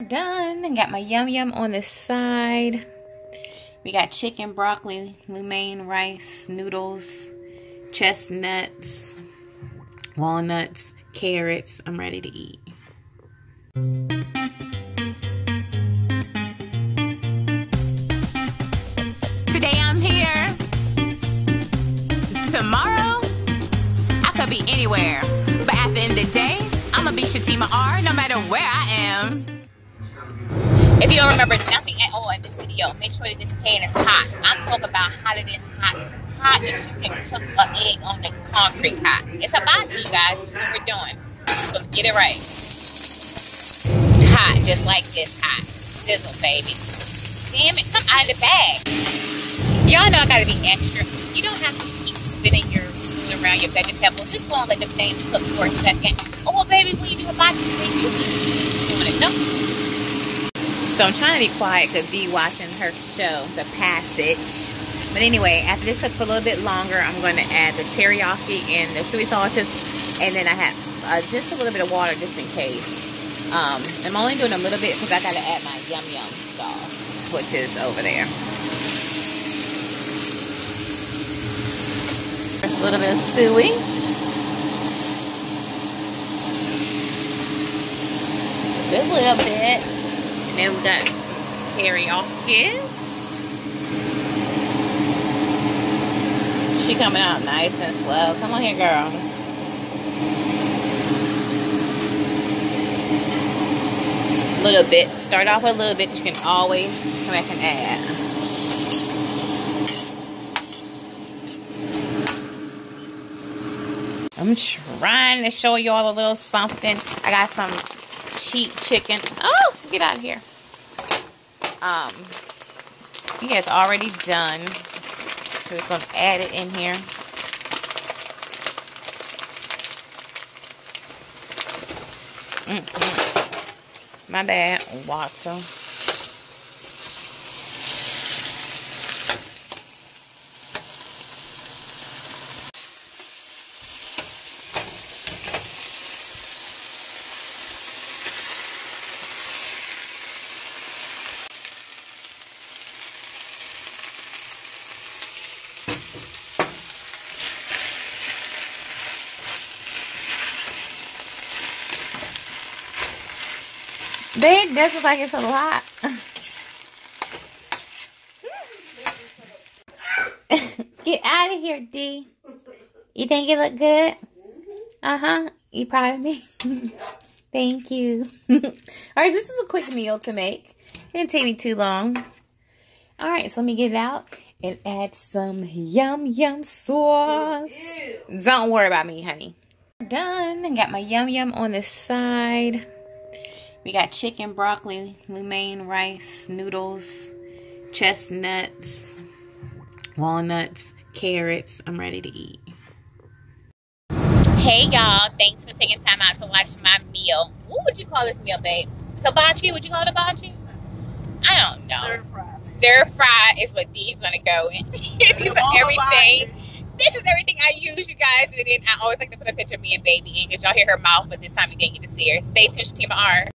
Done. Got my yum yum on the side. We got chicken, broccoli, lo mein, rice, noodles, chestnuts, walnuts, carrots. I'm ready to eat. Today I'm here. Tomorrow, I could be anywhere. But at the end of the day, I'm gonna be SHATIMAR no matter where I am. If you don't remember nothing at all in this video, make sure that this pan is hot. I'm talking about hotter than hot. Hot that you can cook an egg on the concrete hot. It's hibachi, you guys. This is what we're doing. So get it right. Hot, just like this hot. Sizzle, baby. Damn it, come out of the bag. Y'all know I gotta be extra. You don't have to keep spinning your spoon around your vegetables. Just go and let them things cook for a second. Oh, well, baby, when you do hibachi, baby, you doing it. No. So I'm trying to be quiet because Dee watching her show, The Passage. But anyway, after this cooks for a little bit longer, I'm going to add the teriyaki and the soy sauces. And then I have just a little bit of water just in case. I'm only doing a little bit because I got to add my yum yum sauce, which is over there. Just a little bit of suey. Just a little bit. And then we got teriyaki. She coming out nice and slow. Come on here, girl. A little bit. Start off with a little bit. You can always come back and add. I'm trying to show you all a little something. I got some cheap chicken. Oh, get out of here. Yeah, it's already done. So we're going to add it in here. My bad, Watson. Babe, that looks like it's a lot. Get out of here, D. You think it look good? Uh-huh. You proud of me? Thank you. Alright, so this is a quick meal to make. It didn't take me too long. Alright, so let me get it out and add some yum yum sauce. Don't worry about me, honey. Done. Got my yum yum on the side. We got chicken, broccoli, lo mein, rice, noodles, chestnuts, walnuts, carrots. I'm ready to eat. Hey, y'all. Thanks for taking time out to watch my meal. What would you call this meal, babe? Hibachi? Would you call it hibachi? I don't know. Stir fry. Stir fry is what Dee's gonna go with. These are everything. This is everything I use, you guys. And then I always like to put a picture of me and baby in because y'all hear her mouth, but this time you didn't get to see her. Stay tuned, SHATIMAR.